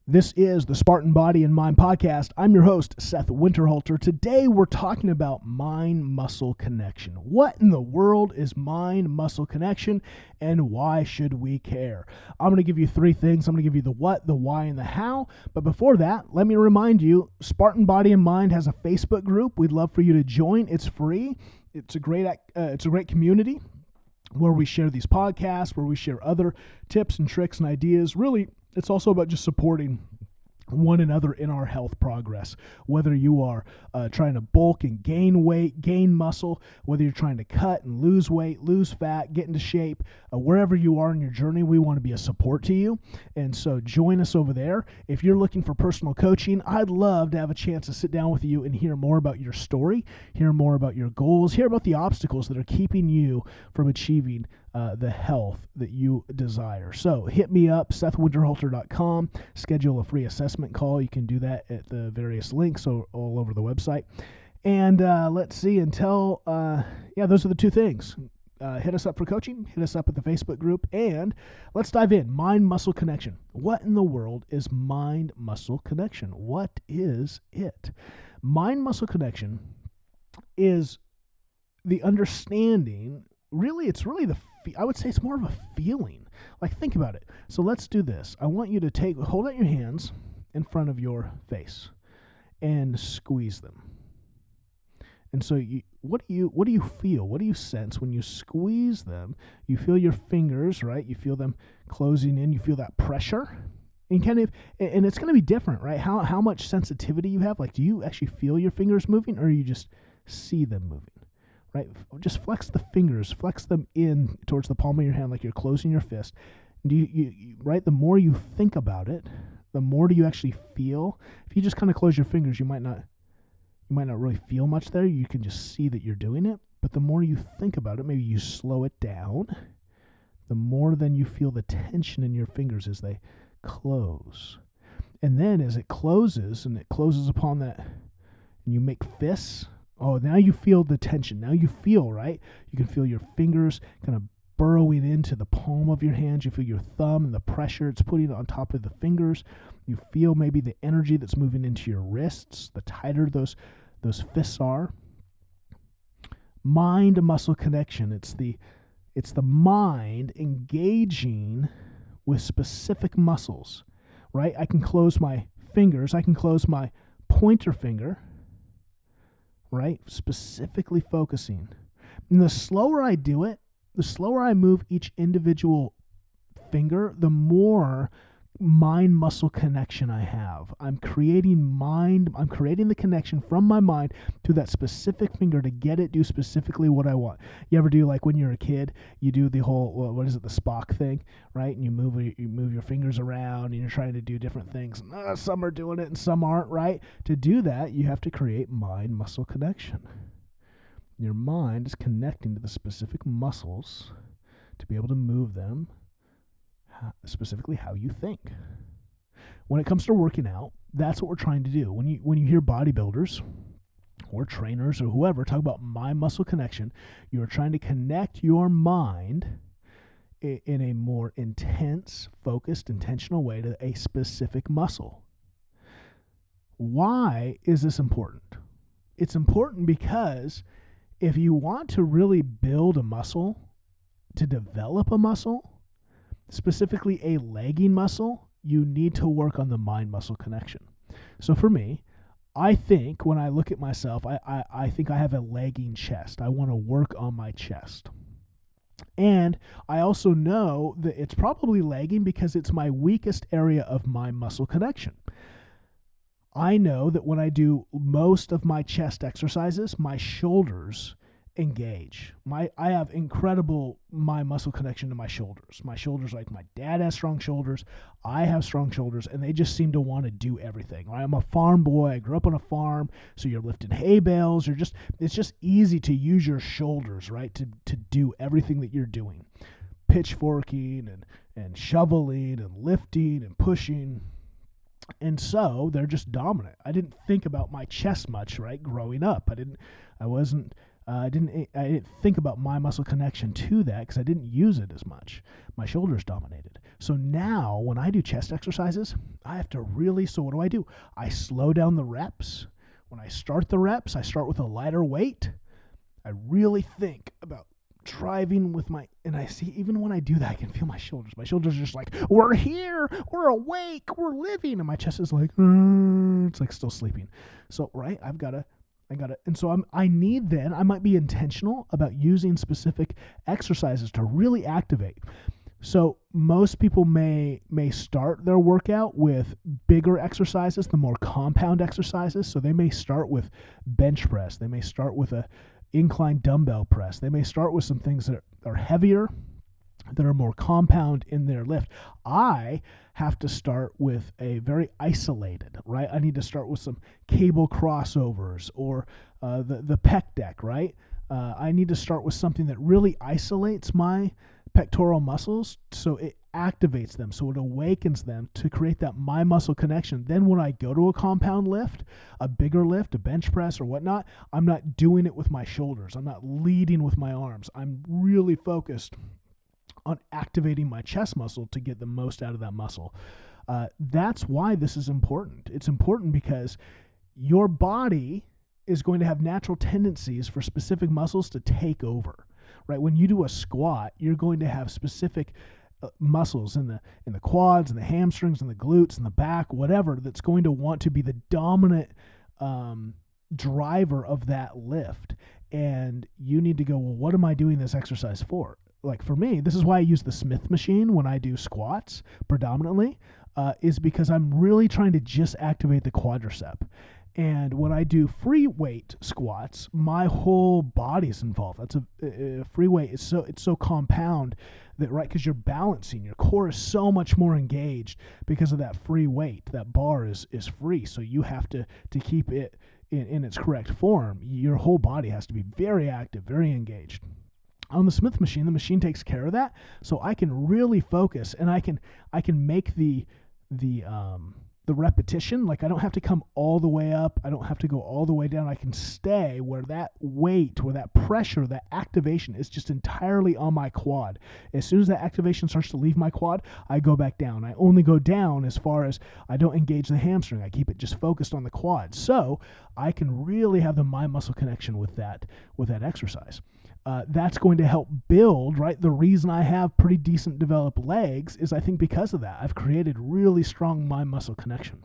This is the Spartan Body and Mind Podcast. I'm your host, Seth Winterhalter. Today we're talking about mind-muscle connection. What in the world is mind-muscle connection, and why should we care? I'm going to give you three things. I'm going to give you the what, the why, and the how. But before that, let me remind you, Spartan Body and Mind has a Facebook group. We'd love for you to join. It's free. It's a great community where we share these podcasts, where we share other tips and tricks and ideas. Really, it's also about just supporting one another in our health progress. Whether you are trying to bulk and gain weight, gain muscle, whether you're trying to cut and lose weight, lose fat, get into shape, wherever you are in your journey, we want to be a support to you. And so join us over there. If you're looking for personal coaching, I'd love to have a chance to sit down with you and hear more about your story, hear more about your goals, hear about the obstacles that are keeping you from achieving the health that you desire. So hit me up, SethWinterhalter.com, schedule a free assessment call. You can do that at the various links all over the website. And let's see, those are the two things. Hit us up for coaching, hit us up at the Facebook group, and let's dive in. Mind-muscle connection. What in the world is mind-muscle connection? What is it? Mind-muscle connection is the understanding. Really, I would say it's more of a feeling. Like, think about it. So let's do this. I want you to hold out your hands in front of your face and squeeze them. And so what do you feel? What do you sense when you squeeze them? You feel your fingers, right? You feel them closing in. You feel that pressure. And it's going to be different, right? How much sensitivity you have. Like, do you actually feel your fingers moving, or you just see them moving? Right? Just flex the fingers, flex them in towards the palm of your hand like you're closing your fist. Right? The more you think about it, the more do you actually feel. If you just kind of close your fingers, you might not really feel much there. You can just see that you're doing it. But the more you think about it, maybe you slow it down, the more then you feel the tension in your fingers as they close. And then as it closes upon that, and you make fists. Oh, now you feel the tension. Now you feel, right? You can feel your fingers kind of burrowing into the palm of your hands. You feel your thumb and the pressure it's putting on top of the fingers. You feel maybe the energy that's moving into your wrists, the tighter those fists are. Mind-muscle connection. It's the mind engaging with specific muscles, right? I can close my fingers. I can close my pointer finger, right? Specifically focusing. And the slower I do it, the slower I move each individual finger, the more mind-muscle connection I have. I'm creating the connection from my mind to that specific finger to get it do specifically what I want. You ever do, like when you're a kid, you do the whole, the Spock thing, right? And you move your fingers around and you're trying to do different things. Some are doing it and some aren't, right? To do that, you have to create mind-muscle connection. Your mind is connecting to the specific muscles to be able to move them, specifically how you think. When it comes to working out, that's what we're trying to do. When you hear bodybuilders or trainers or whoever talk about mind-muscle connection, you are trying to connect your mind in a more intense, focused, intentional way to a specific muscle. Why is this important? It's important because if you want to really build a muscle, to develop a muscle, specifically a legging muscle, you need to work on the mind-muscle connection. So for me, I think when I look at myself, I think I have a legging chest. I want to work on my chest. And I also know that it's probably lagging because it's my weakest area of my muscle connection. I know that when I do most of my chest exercises, my shoulders engage. I have incredible muscle connection to my shoulders. My shoulders, like my dad has strong shoulders, I have strong shoulders, and they just seem to want to do everything. Right? I'm a farm boy. I grew up on a farm, so you're lifting hay bales. It's just easy to use your shoulders, right, to do everything that you're doing. Pitchforking and shoveling and lifting and pushing. And so they're just dominant. I didn't think about my chest much, right, growing up. I didn't think about my muscle connection to that because I didn't use it as much. My shoulders dominated. So now when I do chest exercises, I have to really, so what do? I slow down the reps. When I start the reps, I start with a lighter weight. I really think about driving with and I see, even when I do that, I can feel my shoulders. My shoulders are just like, we're here, we're awake, we're living. And my chest is like, it's like still sleeping. So, right, I got to, and so I might be intentional about using specific exercises to really activate. So most people may start their workout with bigger exercises, the more compound exercises. So they may start with bench press. They may start with a incline dumbbell press. They may start with some things that are heavier, that are more compound in their lift. I have to start with a very isolated, right? I need to start with some cable crossovers or the pec deck, right? I need to start with something that really isolates my pectoral muscles so it activates them, so it awakens them to create that mind muscle connection. Then when I go to a compound lift, a bigger lift, a bench press or whatnot, I'm not doing it with my shoulders. I'm not leading with my arms. I'm really focused on activating my chest muscle to get the most out of that muscle. That's why this is important. It's important because your body is going to have natural tendencies for specific muscles to take over, right? When you do a squat, you're going to have specific muscles in the quads and the hamstrings and the glutes and the back, whatever, that's going to want to be the dominant driver of that lift. And you need to go, well, what am I doing this exercise for? Like for me, this is why I use the Smith machine when I do squats predominantly, is because I'm really trying to just activate the quadricep. And when I do free weight squats, my whole body's involved. That's a free weight is it's so compound that, right, because you're balancing, your core is so much more engaged because of that free weight. That bar is free, so you have to keep it in its correct form. Your whole body has to be very active, very engaged. On the Smith machine, the machine takes care of that, so I can really focus, and I can make the repetition. Like I don't have to come all the way up. I don't have to go all the way down. I can stay where that weight, where that pressure, that activation is just entirely on my quad. As soon as that activation starts to leave my quad, I go back down. I only go down as far as I don't engage the hamstring. I keep it just focused on the quad. So I can really have the mind muscle connection with that exercise. That's going to help build, right? The reason I have pretty decent developed legs is I think because of that. I've created really strong mind muscle connection.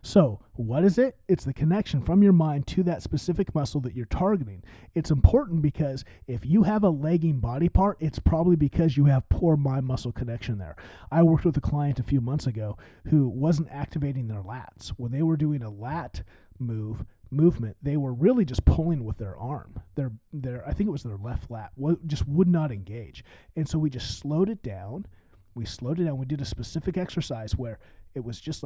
So what is it? It's the connection from your mind to that specific muscle that you're targeting. It's important because if you have a lagging body part, it's probably because you have poor mind muscle connection there. I worked with a client a few months ago who wasn't activating their lats. When they were doing a lat movement, they were really just pulling with their arm. Their I think it was their left lat just would not engage. And so we just slowed it down. We did a specific exercise where it was just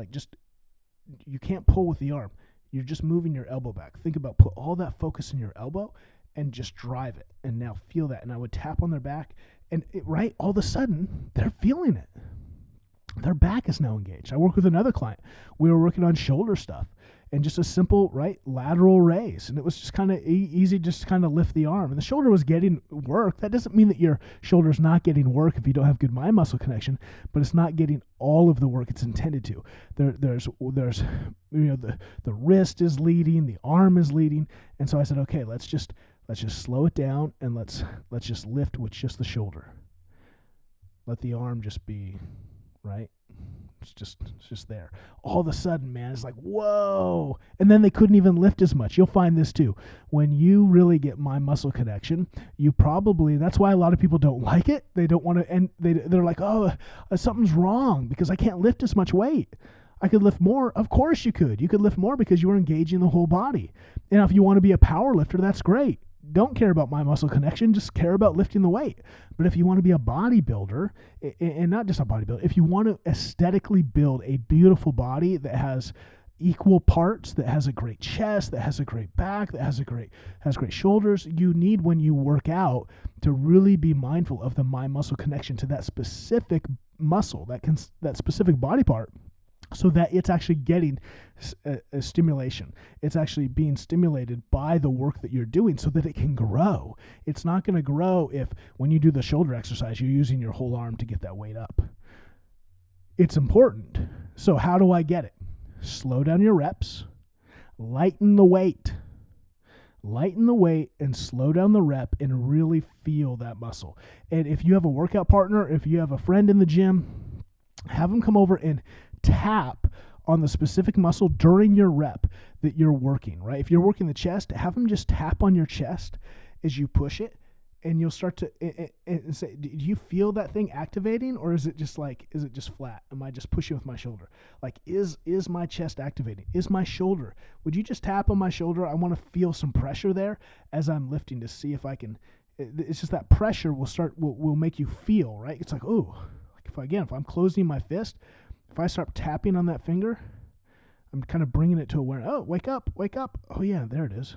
you can't pull with the arm. You're just moving your elbow back. Think about put all that focus in your elbow and just drive it. And now feel that. And I would tap on their back and all of a sudden they're feeling it. Their back is now engaged. I work with another client. We were working on shoulder stuff and just a simple, right, lateral raise. And it was just kind of easy, just kind of lift the arm. And the shoulder was getting work. That doesn't mean that your shoulder's not getting work if you don't have good mind muscle connection, but it's not getting all of the work it's intended to. There's the wrist is leading, the arm is leading. And so I said, okay, let's just slow it down and let's just lift with just the shoulder. Let the arm just be, right? It's just there. All of a sudden, man, it's like, whoa. And then they couldn't even lift as much. You'll find this too. When you really get mind muscle connection, that's why a lot of people don't like it. They don't want to, and they're like, oh, something's wrong because I can't lift as much weight. I could lift more. Of course you could. You could lift more because you were engaging the whole body. And if you want to be a power lifter, that's great. Don't care about mind muscle connection, just care about lifting the weight. But if you want to be a bodybuilder, and not just a bodybuilder, if you want to aesthetically build a beautiful body that has equal parts, that has a great chest, that has a great back, that has great shoulders, you need, when you work out, to really be mindful of the mind muscle connection to that specific muscle, that specific body part, so that it's actually getting a stimulation. It's actually being stimulated by the work that you're doing so that it can grow. It's not going to grow if when you do the shoulder exercise, you're using your whole arm to get that weight up, it's important. So how do I get it? Slow down your reps, lighten the weight. Lighten the weight and slow down the rep and really feel that muscle. And if you have a workout partner, if you have a friend in the gym, have them come over and tap on the specific muscle during your rep that you're working, right? If you're working the chest, have them just tap on your chest as you push it, and you'll start to and say, do you feel that thing activating, or is it just flat? Am I just pushing with my shoulder? Like, is my chest activating? Is my shoulder? Would you just tap on my shoulder? I want to feel some pressure there as I'm lifting to see if I can. It's just that pressure will make you feel, right? It's like, oh, like if I'm closing my fist, if I start tapping on that finger, I'm kind of bringing it to awareness. Oh, wake up. Oh yeah, there it is,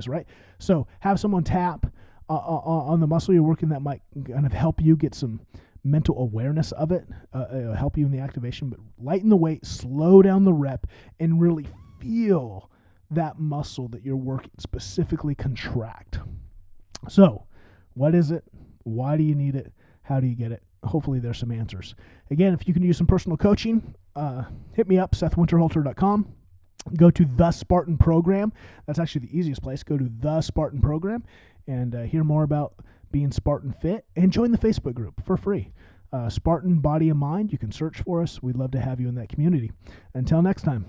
right? So have someone tap on the muscle you're working. That might kind of help you get some mental awareness of it, help you in the activation. But lighten the weight, slow down the rep, and really feel that muscle that you're working specifically contract. So what is it? Why do you need it? How do you get it? Hopefully there's some answers. Again, if you can use some personal coaching, hit me up, SethWinterhalter.com. Go to the Spartan Program. That's actually the easiest place. Go to the Spartan Program and hear more about being Spartan Fit, and join the Facebook group for free. Spartan Body and Mind. You can search for us. We'd love to have you in that community. Until next time.